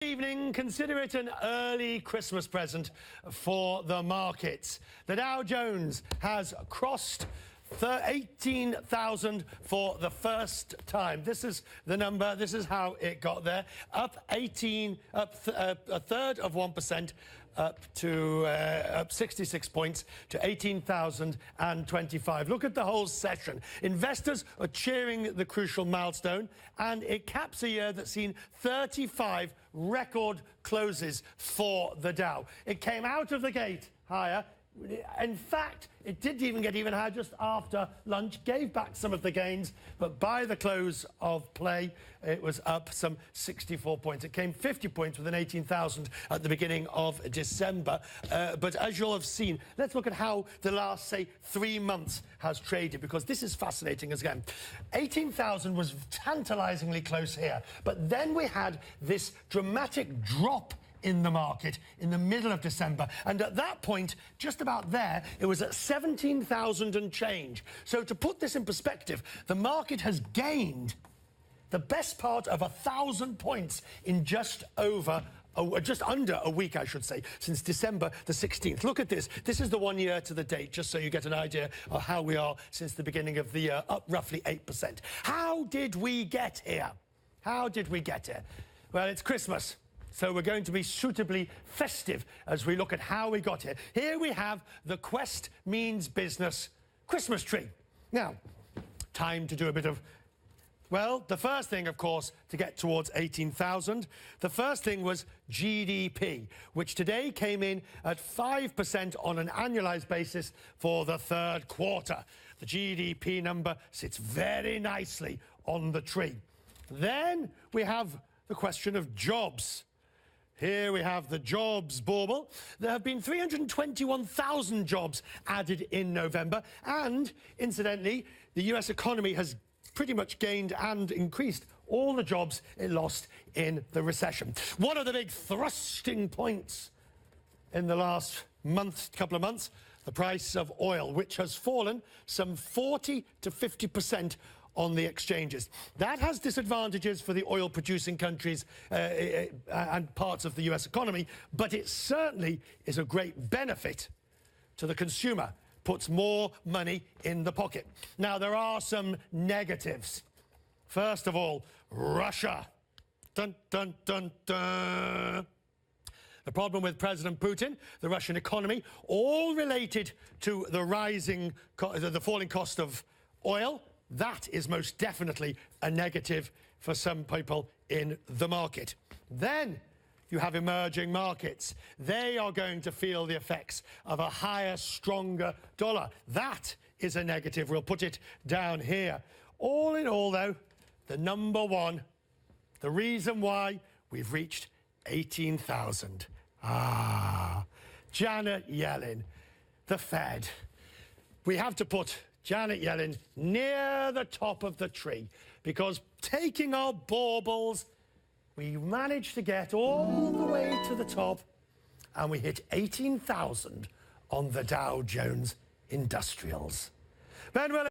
Evening, consider it an early Christmas present for the markets. The Dow Jones has crossed 18,000 for the first time. This is the number. This is how it got there. Up a third of 1%, up 66 points to 18,025. Look at the whole session. Investors are cheering the crucial milestone, and it caps a year that's seen 35 record closes for the Dow. It came out of the gate higher. In fact, it didn't even get even higher just after lunch, gave back some of the gains, but by the close of play, it was up some 64 points. It came 50 points within 18,000 at the beginning of December. But as you'll have seen, let's look at how the last, say, 3 months has traded, because this is fascinating as again. 18,000 was tantalizingly close here, but then we had this dramatic drop in the market in the middle of December, and at that point, just about there, it was at 17,000 and change. So to put this in perspective, the market has gained the best part of 1,000 points in just under a week, I should say, since December the 16th. Look at this. This is the 1 year to the date, just so you get an idea of how we are since the beginning of the year, up roughly 8%. How did we get here? How did we get here? Well, it's Christmas, so we're going to be suitably festive as we look at how we got here. Here we have the Quest Means Business Christmas tree. Now, time to do a bit of, well, the first thing, of course, to get towards 18,000, the first thing was GDP, which today came in at 5% on an annualized basis for the third quarter. The GDP number sits very nicely on the tree. Then we have the question of jobs. Here we have the jobs bauble. There have been 321,000 jobs added in November, and incidentally, the US economy has pretty much gained and increased all the jobs it lost in the recession. One of the big thrusting points in the last couple of months, the price of oil, which has fallen some 40 to 50% on the exchanges. That has disadvantages for the oil-producing countries and parts of the US economy, but it certainly is a great benefit to the consumer, puts more money in the pocket. Now, there are some negatives. First of all, Russia. Dun, dun, dun, dun. The problem with President Putin, the Russian economy, all related to the the falling cost of oil. That is most definitely a negative for some people in the market. Then you have emerging markets. They are going to feel the effects of a higher, stronger dollar. That is a negative. We'll put it down here. All in all, though, the number one, the reason why we've reached 18,000. Janet Yellen, the Fed. We have to put Janet Yellen near the top of the tree, because taking our baubles, we managed to get all the way to the top, and we hit 18,000 on the Dow Jones Industrials. Ben Willis.